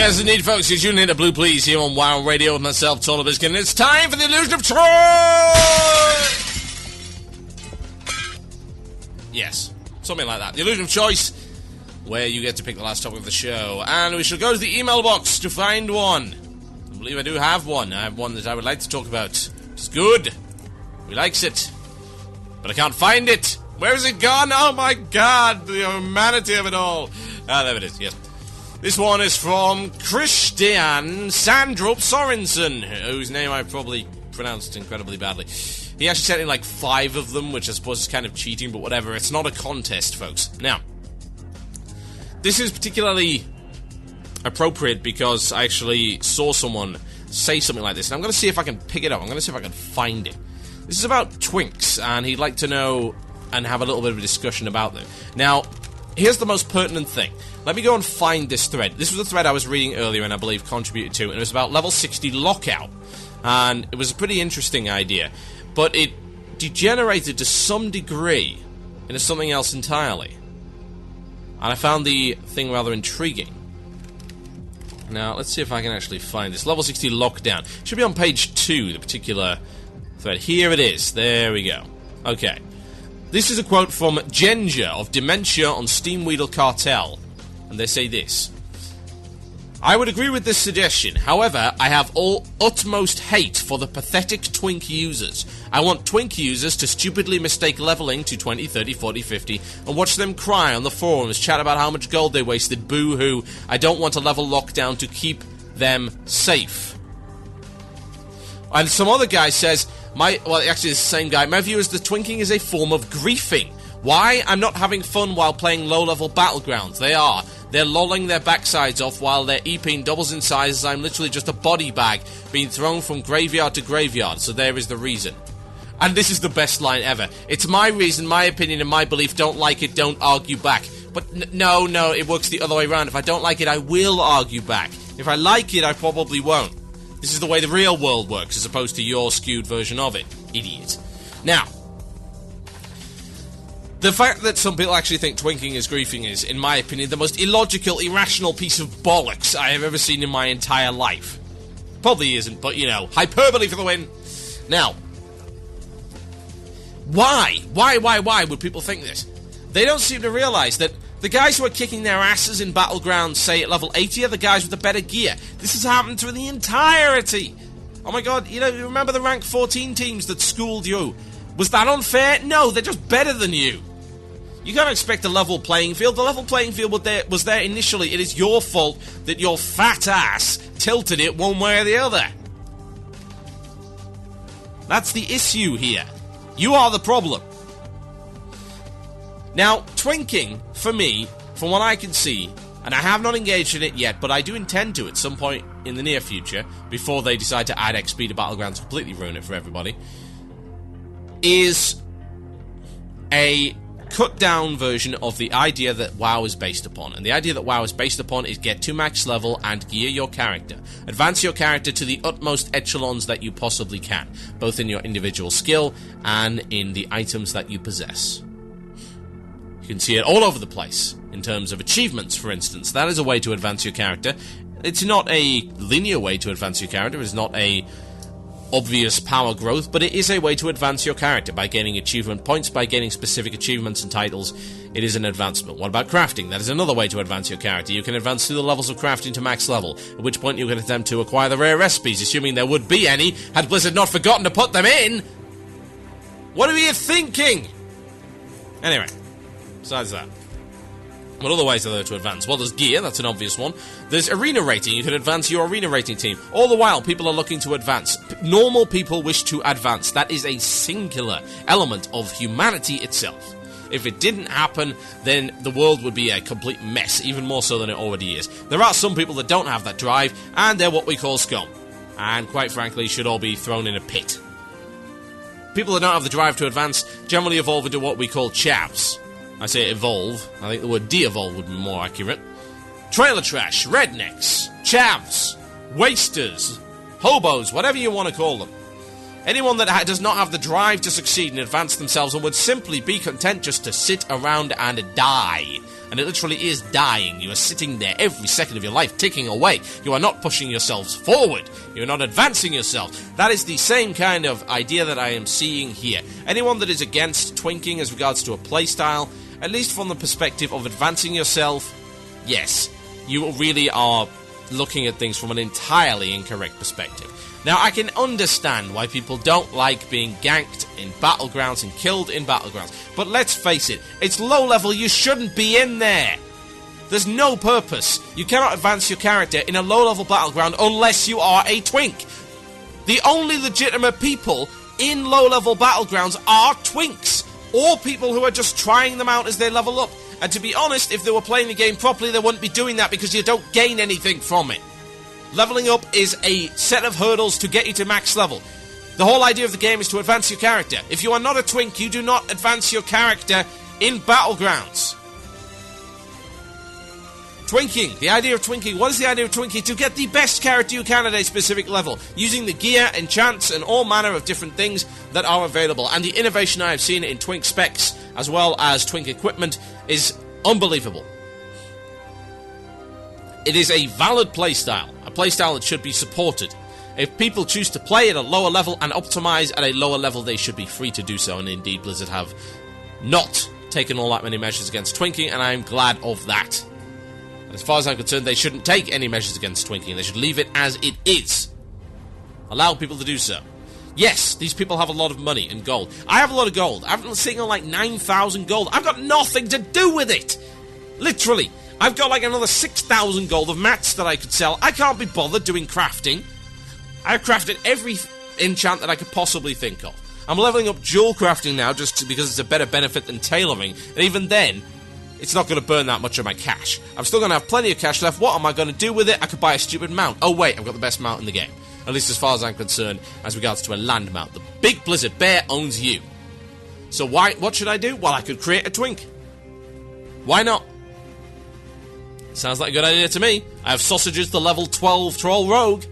Yes, indeed, folks. You're tuning in to Blue Please here on WoW Radio with myself, Total Biscuit, and it's time for the Illusion of Choice! Yes, something like that. The Illusion of Choice, where you get to pick the last topic of the show. And we shall go to the email box to find one. I believe I do have one. I have one that I would like to talk about. It's good. We likes it. But I can't find it. Where is it gone? Oh my god, the humanity of it all. Ah, there it is, yes. This one is from Christian Sandrup Sorensen, whose name I probably pronounced incredibly badly. He actually sent in like 5 of them, which I suppose is kind of cheating, but whatever. It's not a contest, folks. Now, this is particularly appropriate because I actually saw someone say something like this, and I'm going to see if I can pick it up. I'm going to see if I can find it. This is about twinks, and he'd like to know and have a little bit of a discussion about them. Now, here's the most pertinent thing. Let me go and find this thread. This was a thread I was reading earlier and I believe contributed to, and it was about level 60 lockout. And it was a pretty interesting idea, but it degenerated to some degree into something else entirely. And I found the thing rather intriguing. Now, let's see if I can actually find this. Level 60 lockdown. It should be on page 2, the particular thread. Here it is. There we go. Okay. This is a quote from Ginger of Dementia on Steamweedle Cartel. And they say this: I would agree with this suggestion. However, I have utmost hate for the pathetic twink users. I want twink users to stupidly mistake leveling to 20, 30, 40, 50 and watch them cry on the forums, chat about how much gold they wasted, boo-hoo. I don't want a level lockdown to keep them safe. And some other guy says, well, actually it's the same guy, my view is the twinking is a form of griefing. Why? I'm not having fun while playing low-level battlegrounds. They are. They're lolling their backsides off while their EPing doubles in size as I'm literally just a body bag being thrown from graveyard to graveyard, so there is the reason. And this is the best line ever. It's my reason, my opinion, and my belief. Don't like it, don't argue back. But no, it works the other way around. If I don't like it, I will argue back. If I like it, I probably won't. This is the way the real world works, as opposed to your skewed version of it. Idiot. Now, the fact that some people actually think twinking is griefing is, in my opinion, the most illogical, irrational piece of bollocks I have ever seen in my entire life. Probably isn't, but, you know, hyperbole for the win. Now, why would people think this? They don't seem to realise that the guys who are kicking their asses in Battlegrounds, say, at level 80, are the guys with the better gear. This has happened through the entirety. Oh my god, you remember the rank 14 teams that schooled you? Was that unfair? No, they're just better than you. You can't expect a level playing field. The level playing field was there initially. It is your fault that your fat ass tilted it one way or the other. That's the issue here. You are the problem. Now, twinking, for me, from what I can see, and I have not engaged in it yet, but I do intend to at some point in the near future, before they decide to add XP to Battlegrounds, completely ruin it for everybody, is a cut-down version of the idea that WoW is based upon. And the idea that WoW is based upon is get to max level and gear your character. Advance your character to the utmost echelons that you possibly can, both in your individual skill and in the items that you possess. You can see it all over the place, in terms of achievements, for instance. That is a way to advance your character. It's not a linear way to advance your character, it's not a obvious power growth, but it is a way to advance your character by gaining achievement points, by gaining specific achievements and titles. It is an advancement. What about crafting? That is another way to advance your character. You can advance through the levels of crafting to max level, at which point you can attempt to acquire the rare recipes, assuming there would be any, had Blizzard not forgotten to put them in. What are you thinking? Anyway, besides that, what other ways are there to advance? Well, there's gear, that's an obvious one. There's arena rating, you can advance your arena rating team. All the while, people are looking to advance. Normal people wish to advance. That is a singular element of humanity itself. If it didn't happen, then the world would be a complete mess, even more so than it already is. There are some people that don't have that drive, and they're what we call scum. And quite frankly, should all be thrown in a pit. People that don't have the drive to advance generally evolve into what we call chavs. I say evolve. I think the word de-evolve would be more accurate. Trailer trash, rednecks, chavs, wasters, hobos, whatever you want to call them. Anyone that does not have the drive to succeed and advance themselves and would simply be content just to sit around and die and it literally is dying. You are sitting there every second of your life ticking away. You are not pushing yourselves forward. You are not advancing yourself. That is the same kind of idea that I am seeing here. Anyone that is against twinking as regards to a playstyle, at least from the perspective of advancing yourself, yes, you really are looking at things from an entirely incorrect perspective. Now, I can understand why people don't like being ganked in battlegrounds and killed in battlegrounds, but let's face it, it's low level, you shouldn't be in there. There's no purpose. You cannot advance your character in a low level battleground unless you are a twink. The only legitimate people in low level battlegrounds are twinks, or people who are just trying them out as they level up. And to be honest, if they were playing the game properly, they wouldn't be doing that because you don't gain anything from it. Leveling up is a set of hurdles to get you to max level. The whole idea of the game is to advance your character. If you are not a twink, you do not advance your character in battlegrounds. Twinking. The idea of twinking. What is the idea of twinking? To get the best character you can at a specific level, using the gear, enchants, and all manner of different things that are available. And the innovation I have seen in twink specs, as well as twink equipment, is unbelievable. It is a valid playstyle, a playstyle that should be supported. If people choose to play at a lower level and optimize at a lower level, they should be free to do so, and indeed Blizzard have not taken all that many measures against twinking, and I am glad of that. As far as I'm concerned, they shouldn't take any measures against twinking. They should leave it as it is. Allow people to do so. Yes, these people have a lot of money and gold. I have a lot of gold. I'm sitting on like 9,000 gold. I've got nothing to do with it. Literally. I've got like another 6,000 gold of mats that I could sell. I can't be bothered doing crafting. I've crafted every enchant that I could possibly think of. I'm leveling up jewel crafting now just because it's a better benefit than tailoring. And even then, it's not going to burn that much of my cash. I'm still going to have plenty of cash left. What am I going to do with it? I could buy a stupid mount. Oh wait, I've got the best mount in the game. At least as far as I'm concerned, as regards to a land mount. The big Blizzard Bear owns you. So what should I do? Well, I could create a twink. Why not? Sounds like a good idea to me. I have sausages the level 12 troll rogue.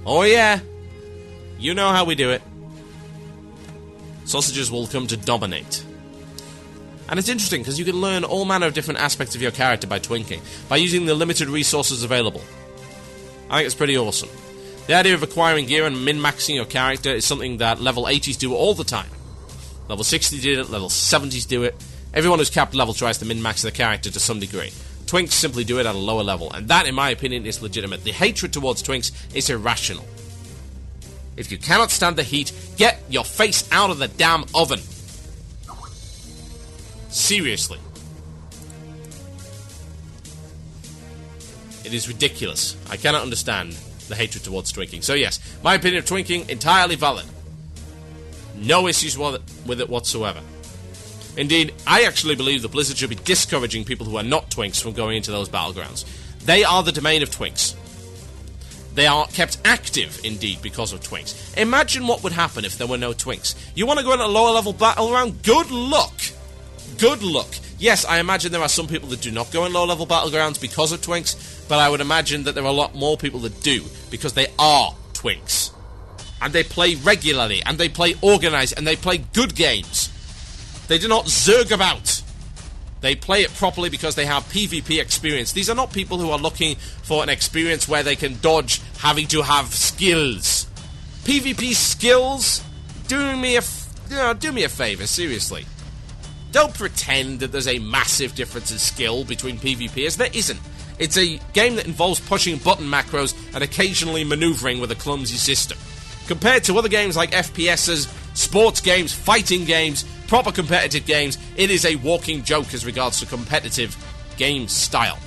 Oh yeah. You know how we do it. Sausages will come to dominate. And it's interesting because you can learn all manner of different aspects of your character by twinking, by using the limited resources available. I think it's pretty awesome. The idea of acquiring gear and min-maxing your character is something that level 80s do all the time. Level 60 did it, level 70s do it. Everyone who's capped level tries to min-max their character to some degree. Twinks simply do it at a lower level, and that, in my opinion, is legitimate. The hatred towards twinks is irrational. If you cannot stand the heat, get your face out of the damn oven. Seriously. It is ridiculous. I cannot understand the hatred towards twinking. So yes, my opinion of twinking, entirely valid. No issues with it whatsoever. Indeed, I actually believe that Blizzard should be discouraging people who are not twinks from going into those battlegrounds. They are the domain of twinks. They are kept active, indeed, because of twinks. Imagine what would happen if there were no twinks. You want to go in a lower level battleground? Good luck! Good luck. Yes, I imagine there are some people that do not go in low level battlegrounds because of twinks, but I would imagine that there are a lot more people that do, because they are twinks. And they play regularly, and they play organized, and they play good games. They do not zerg about. They play it properly because they have PvP experience. These are not people who are looking for an experience where they can dodge having to have skills. PvP skills? Do me a favor, seriously. Don't pretend that there's a massive difference in skill between PvPers. There isn't. It's a game that involves pushing button macros and occasionally maneuvering with a clumsy system. Compared to other games like FPSs, sports games, fighting games, proper competitive games, it is a walking joke as regards to competitive game style.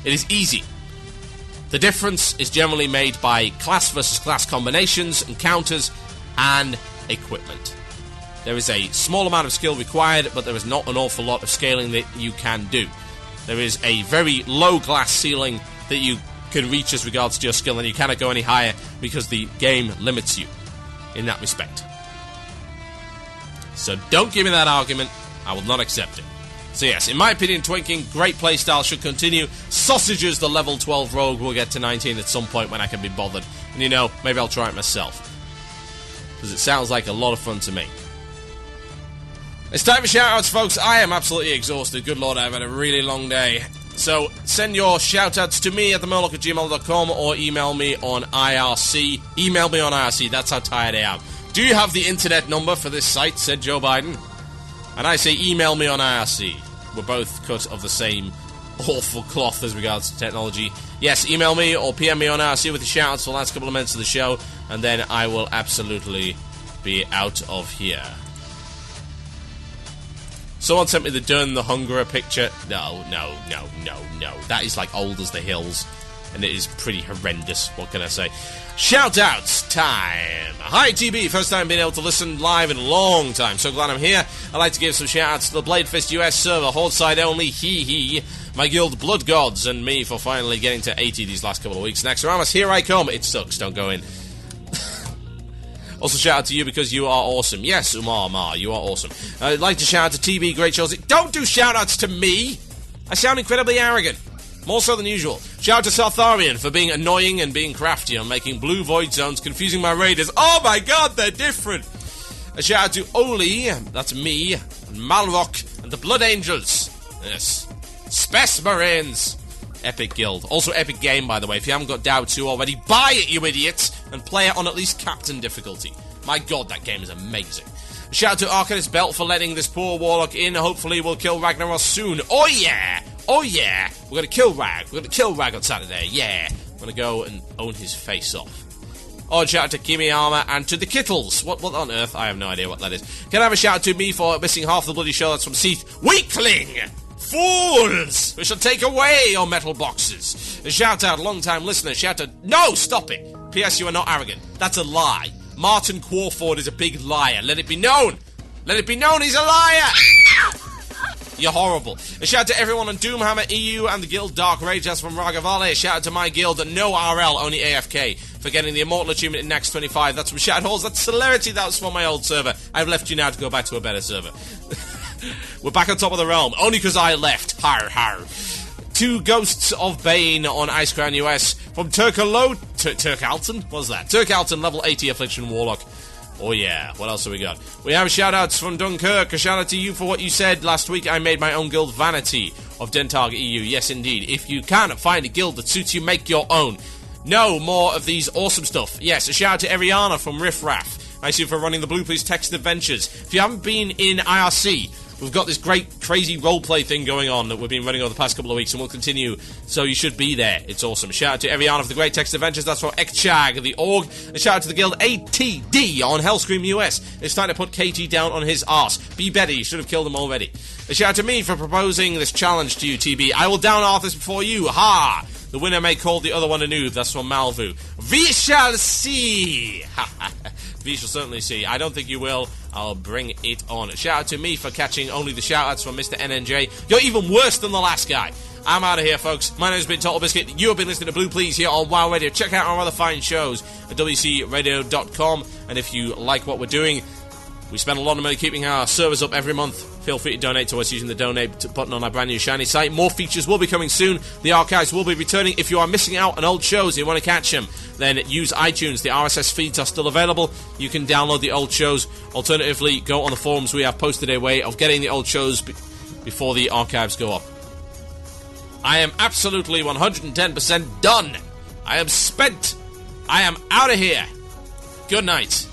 It is easy. The difference is generally made by class versus class combinations, encounters, and equipment. There is a small amount of skill required, but there is not an awful lot of scaling that you can do. There is a very low glass ceiling that you can reach as regards to your skill, and you cannot go any higher because the game limits you in that respect. So don't give me that argument. I will not accept it. So yes, in my opinion, twinking, great playstyle, should continue. Sausages, the level 12 rogue, will get to 19 at some point when I can be bothered. And you know, maybe I'll try it myself. Because it sounds like a lot of fun to me. It's time for shoutouts, folks. I am absolutely exhausted. Good lord, I've had a really long day. So, send your shoutouts to me at themurloc@gmail.com or email me on IRC. Email me on IRC, that's how tired I am. Do you have the internet number for this site, said Joe Biden? And I say email me on IRC. We're both cut of the same awful cloth as regards to technology. Yes, email me or PM me on IRC with the shoutouts for the last couple of minutes of the show, and then I will absolutely be out of here. Someone sent me the Dern the Hungerer picture. No. That is like old as the hills, and it is pretty horrendous. What can I say? Shoutouts time. Hi, TB. First time being able to listen live in a long time. So glad I'm here. I'd like to give some shoutouts to the Blade Fist US server, Horde side only, hee, my guild Blood Gods, and me for finally getting to 80 these last couple of weeks. Next Ramus, here I come. It sucks, don't go in. Also, shout out to you because you are awesome. Yes, Umar, you are awesome. I'd like to shout out to TB, great shows. Don't do shout outs to me! I sound incredibly arrogant. More so than usual. Shout out to Sartharian for being annoying and being crafty on making blue void zones, confusing my raiders. Oh my god, they're different! A shout out to Oli, that's me, and Malrock, and the Blood Angels. Yes. Spess Marines. Epic guild. Also epic game, by the way. If you haven't got Dow 2 already, buy it, you idiots, and play it on at least Captain difficulty. My god, that game is amazing. Shout out to Arcanist Belt for letting this poor warlock in. Hopefully we'll kill Ragnaros soon. Oh yeah! We're gonna kill Rag. We're gonna kill Rag on Saturday. Yeah. We're gonna go and own his face off. Oh, shout out to Kimiyama and to the Kittles. What on earth? I have no idea what that is. Can I have a shout out to me for missing half the bloody show? That's from Seath. Weakling! Fools! We shall take away your metal boxes. A shout out, long time listener. Shout out. No, stop it. P.S. You are not arrogant. That's a lie. Martin Quorford is a big liar. Let it be known. Let it be known he's a liar. You're horrible. A shout out to everyone on Doomhammer EU and the guild Dark Rage. That's from Ragavale. A shout out to my guild No RL, only AFK, for getting the Immortal Achievement in Next 25. That's from Shattered Halls. That's Celerity. That was from my old server. I've left you now to go back to a better server. We're back on top of the realm, only because I left. Har har. 2 Ghosts of Bain on Ice Crown US from Turkalton? What was that? Turkalton, level 80 Affliction Warlock. Oh yeah, what else have we got? We have shout-outs from Dunkirk. A shout-out to you for what you said last week. I made my own guild, Vanity of Dentag EU. Yes, indeed. If you can't find a guild that suits you, make your own. No more of these awesome stuff. Yes, a shout-out to Ariana from Riff Raff. Thanks you for running the Blue Please Text Adventures. If you haven't been in IRC, we've got this great, crazy roleplay thing going on that we've been running over the past couple of weeks, and we'll continue, so you should be there. It's awesome. Shout out to Ariana for the Great Text Adventures. That's from Ekchag, the org. And shout out to the guild ATD on Hellscream US. It's time to put KT down on his arse. Be better, you should have killed him already. A shout out to me for proposing this challenge to you, TB. I will down Arthas before you. Ha! The winner may call the other one a noob. That's from Malvu. We shall see! We shall certainly see. I don't think you will. I'll bring it on. Shout out to me for catching only the shout-outs from Mr. NNJ. You're even worse than the last guy. I'm out of here, folks. My name's been Total Biscuit. You have been listening to Blue Please here on WoW Radio. Check out our other fine shows at wcradio.com. And if you like what we're doing, we spend a lot of money keeping our servers up every month. Feel free to donate to us using the donate button on our brand new shiny site. More features will be coming soon. The archives will be returning. If you are missing out on old shows and you want to catch them, then use iTunes. The RSS feeds are still available. You can download the old shows. Alternatively, go on the forums. We have posted a way of getting the old shows before the archives go up. I am absolutely 110% done. I am spent. I am out of here. Good night.